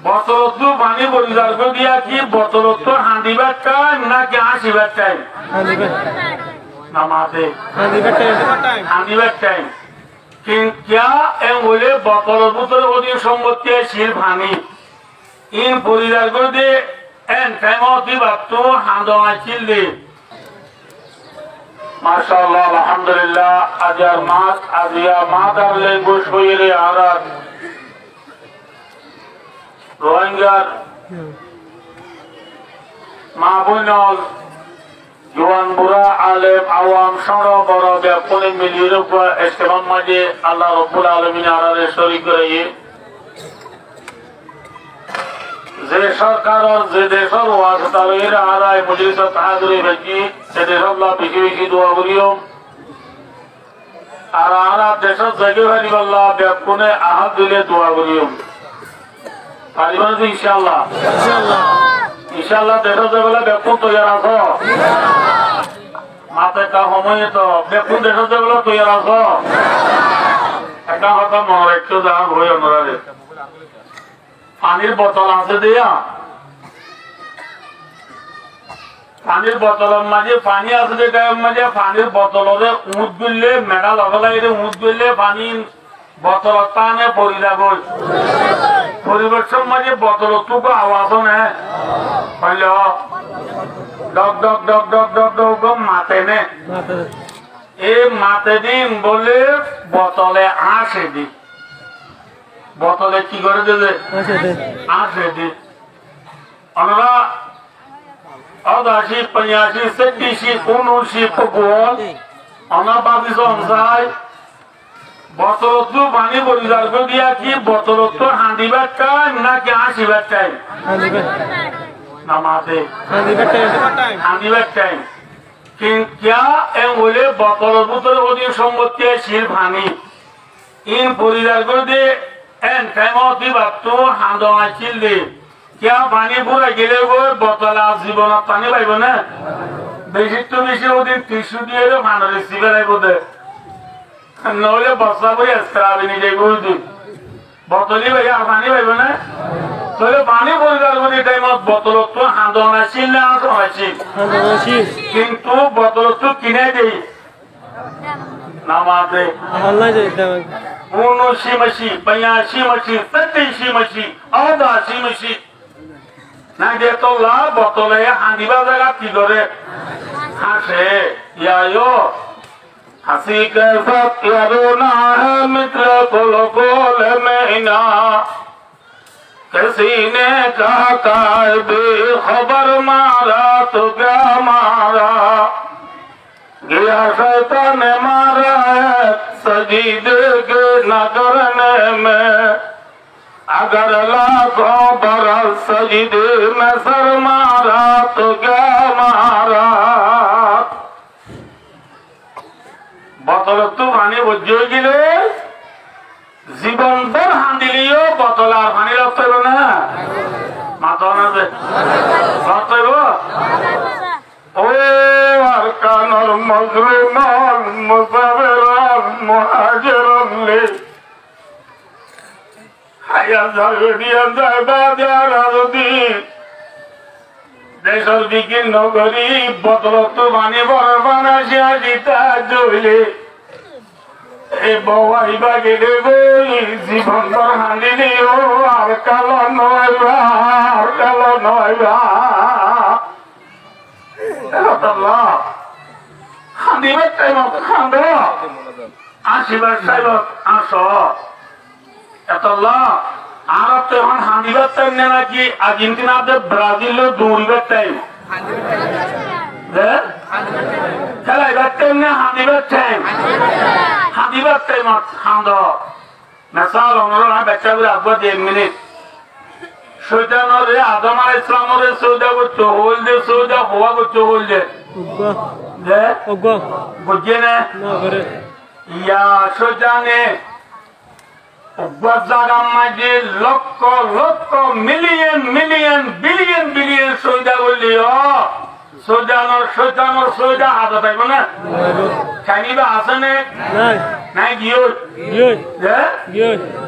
বতরত্ব পানি পরিষ্কার করে দিয়া কি বতরত্ব হাঁদিবার টাইম নাকি আসিবার টাইম? নামাজে হাঁদিবার টাইম। क्या बोले बतल बुतल ओदी सम्पत्ति शिल भानी इन परिवार को दे एन टाइम होती बात तो हांडो आचिल दे माशाअल्लाह अल्हम्दुलिल्लाह अजर मास अजिया मादर लैंग्वेज को ये आराध रोहिंग्या माबुनल जुआन बुरा आलेम आवाम सरो बड़ो व्यापने मिलिए पर इस्तेमाल मजे अल्लाह रब्बुल आलमीन आराधे शरीक रहिए जे सरकार और जे देशर वास्तावेर आराय मजलिस ताहादुरी भेजी से देश अल्लाह बिशी बिशी दुआ करियो और आरा देशर जगह भरी अल्लाह व्यापने आहत दिले दुआ करियो पारिबान जी इंशाअल्लाह इंशाअल्लाह देशर जगह व्यापन तैयार आछो माते का समय तो व्यापन देशर जगह तैयार आछो एका কথা মনে একটু দাম হই ওনারে পানির বোতল আছে দিয়া পানির বোতলের মাঝে পানি আছে যে গায়ের মাঝে পানির বোতলরে উঁত গিললে মেডা লগলাইরে উঁত গিললে পানি বোতল টানে পড়ি যাবো পরিবেশের মাঝে বোতল টুকু আওয়াজ নে হইল ডক ডক ডক ডক ডক ডক মাতে নে এই মাতে দিন বলে বোতলে আসে দি बोतले की करे दे आसे दे अनरा अदाशी पंयाशी सेटीशी कोनोशी पगोल अना बाबी संसाय बोतलतो पानी परिजार को दिया कि बोतलतो हांडीबार टाइम ना कि आशीबार टाइम नमाते हांडीबार टाइम क्या बोले बोतल बुतल ओदी सम्पत्ति शिल भानी इन परिजार को दे एन टाइम होती बात तो हांडो आचिल दे क्या पानी पूरा गिले गो बोतल जीवन पानी पाइब ना बेसि तो बेसि ओदिन टिश्यू दिए रे भांडा रिसीव कराइब दे नहले बस्ता করে স্ক্রাবে নিয়ে যাইব ওদিন बोतली भाई আর পানি পাইব না তাহলে পানি পরিষ্কার করে টাইমত बोतल তো হাঁদো আচিল না আচিল কিন্তু बोतल তো কিনে দেই নামাতে আল্লাহ দেই उनोशी मशी पंयाशी मशी सत्तीशी मशी अदाशी मशी ना दे तो ला बोतले हांडीबा जगह की करे हासे यायो हसी के साथ यारो ना है मित्र कोलो कोले में इना किसी ने कहा काय बेखबर मारा तो क्या मारा गया शैतान ने मारा है सजीदे के न करने में अगर लाखों बरस सजीदे में सर मारा तो क्या मारा बोतल तो पानी बुझे गिले जीवन भर हांडिलियो बोतल और पानी लगते हो ना माता ना दे लगते हो ओ अरकानुल मुस्लिमान मुसाफिरान मुहाजिरुन ले हाया जागरिया जाबादिया राजदी देशर दिकिन नगरी बोतलत पानी बरबाना जिता जइले ए बवाइबा गेले गई जीवन भर हांडिलियो আর কালো নয়বা Allah হাঁদিবার টাইমত খান্দ আসিবার টাইমত আসো এতল্লাহ আরব তো এখন হাঁদিবার টাইম না নাকি আর্জেন্টিনাতে ব্রাজিলে দৌড়িবার টাইম খেলাইবার টাইম না হাঁদিবার টাইমত খান্দ মেসাল অনুরোধ বাচ্চাগুলো আগবা 1 মিনিট শয়তানরে আদম আলাইহিস সালামরে সৌদা করতে হল দে সৌদা হওয়া করতে হল দে বুঝে না ইয়া শয়তানে জায়গার মাঝে lakh lakh million million billion billion সৌদা করলিও শয়তানর সৌদা হাতে পাইব না খাইনিবা আছে না নাই গিয়ে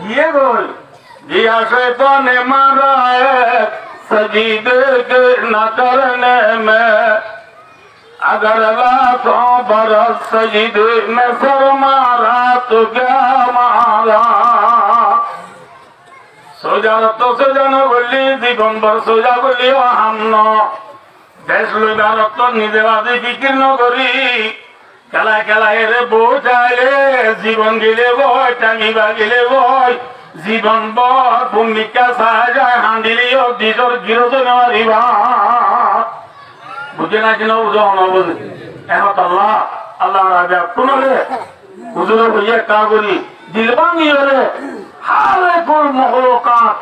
গিয়ে গই दिया शैतान ने मारा है सजीदे के न करने में, अगर लाखों बरस सजीदे में सर मारा तो क्या मारा। सोजा तो सोजानो बोली जीवन भर सोजा बोली हम देश लইবা রক্ত নিজে বাদে বিক্রি নকরি, খেলা খেলা এরে বোঝাইলে জীবন গেলে বয় টাঙিবা গেলে বয়, জীবন বর ভূমিকা সাহায্য হান্দিলিও দিজর গিরোজ নেওয়ারিবা। বুঝে না কিনা উজহ বুঝে এখন আল্লাহ আল্লাহ রাজা কোনরে হুজুরে হইয়া কা করি দিলবানি হলে হালে কোন মহলকাত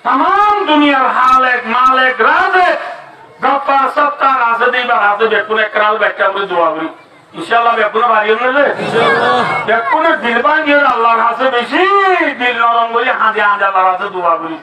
तमाम दुनियार हालेक मालेक राजेक गप्पा सत्ता राजे दिबा राजे बेकुने कराल बैठा করে দোয়া করি ইনশাআল্লাহ বেকুনে বাড়িও না ইনশাআল্লাহ বেকুনে দিলবান গিয়ে আল্লাহর কাছে বেশি দিল নরম করে হাজে হাজে আল্লাহর কাছে দোয়া করি।